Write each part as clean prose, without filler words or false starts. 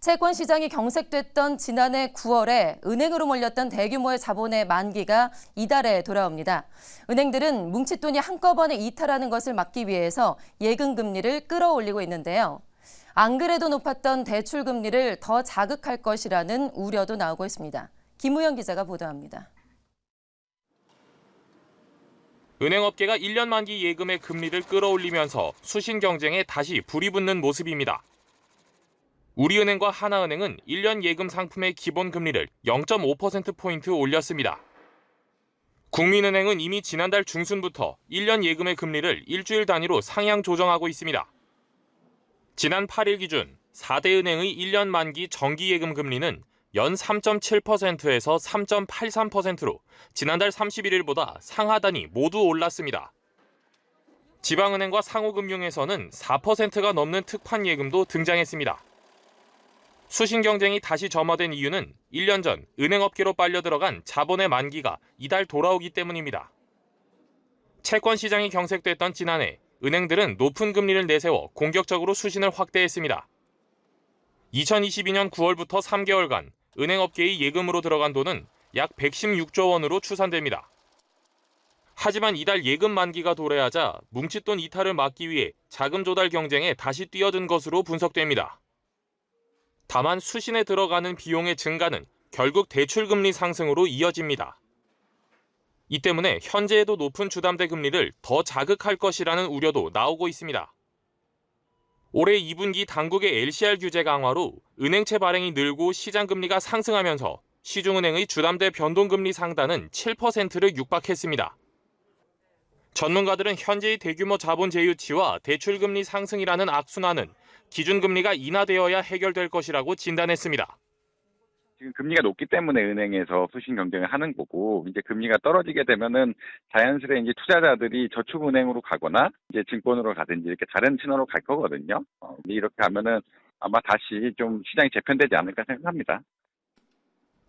채권 시장이 경색됐던 지난해 9월에 은행으로 몰렸던 대규모의 자본의 만기가 이달에 돌아옵니다. 은행들은 뭉칫돈이 한꺼번에 이탈하는 것을 막기 위해서 예금 금리를 끌어올리고 있는데요. 안 그래도 높았던 대출 금리를 더 자극할 것이라는 우려도 나오고 있습니다. 김우영 기자가 보도합니다. 은행업계가 1년 만기 예금의 금리를 끌어올리면서 수신 경쟁에 다시 불이 붙는 모습입니다. 우리은행과 하나은행은 1년 예금 상품의 기본 금리를 0.5%포인트 올렸습니다. 국민은행은 이미 지난달 중순부터 1년 예금의 금리를 일주일 단위로 상향 조정하고 있습니다. 지난 8일 기준 4대 은행의 1년 만기 정기 예금 금리는 연 3.7%에서 3.83%로 지난달 31일보다 상하 단위 모두 올랐습니다. 지방은행과 상호금융에서는 4%가 넘는 특판 예금도 등장했습니다. 수신 경쟁이 다시 점화된 이유는 1년 전 은행업계로 빨려 들어간 자본의 만기가 이달 돌아오기 때문입니다. 채권 시장이 경색됐던 지난해 은행들은 높은 금리를 내세워 공격적으로 수신을 확대했습니다. 2022년 9월부터 3개월간 은행업계의 예금으로 들어간 돈은 약 116조 원으로 추산됩니다. 하지만 이달 예금 만기가 도래하자 뭉칫돈 이탈을 막기 위해 자금 조달 경쟁에 다시 뛰어든 것으로 분석됩니다. 다만 수신에 들어가는 비용의 증가는 결국 대출금리 상승으로 이어집니다. 이 때문에 현재에도 높은 주담대 금리를 더 자극할 것이라는 우려도 나오고 있습니다. 올해 2분기 당국의 LCR 규제 강화로 은행채 발행이 늘고 시장금리가 상승하면서 시중은행의 주담대 변동금리 상단은 7%를 육박했습니다. 전문가들은 현재의 대규모 자본 제휴치와 대출금리 상승이라는 악순환은 기준금리가 인하되어야 해결될 것이라고 진단했습니다. 지금 금리가 높기 때문에 은행에서 수신 경쟁을 하는 거고, 이제 금리가 떨어지게 되면은 자연스레 이제 투자자들이 저축은행으로 가거나 이제 증권으로 가든지 이렇게 다른 채널로 갈 거거든요. 이렇게 하면은 아마 다시 좀 시장이 재편되지 않을까 생각합니다.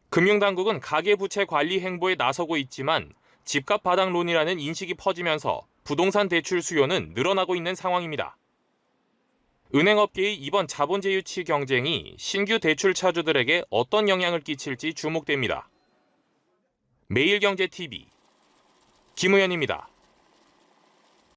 금융당국은 가계부채 관리 행보에 나서고 있지만 집값 바닥론이라는 인식이 퍼지면서 부동산 대출 수요는 늘어나고 있는 상황입니다. 은행업계의 이번 자본제휴치 경쟁이 신규 대출 차주들에게 어떤 영향을 끼칠지 주목됩니다. 매일경제TV 김우현입니다.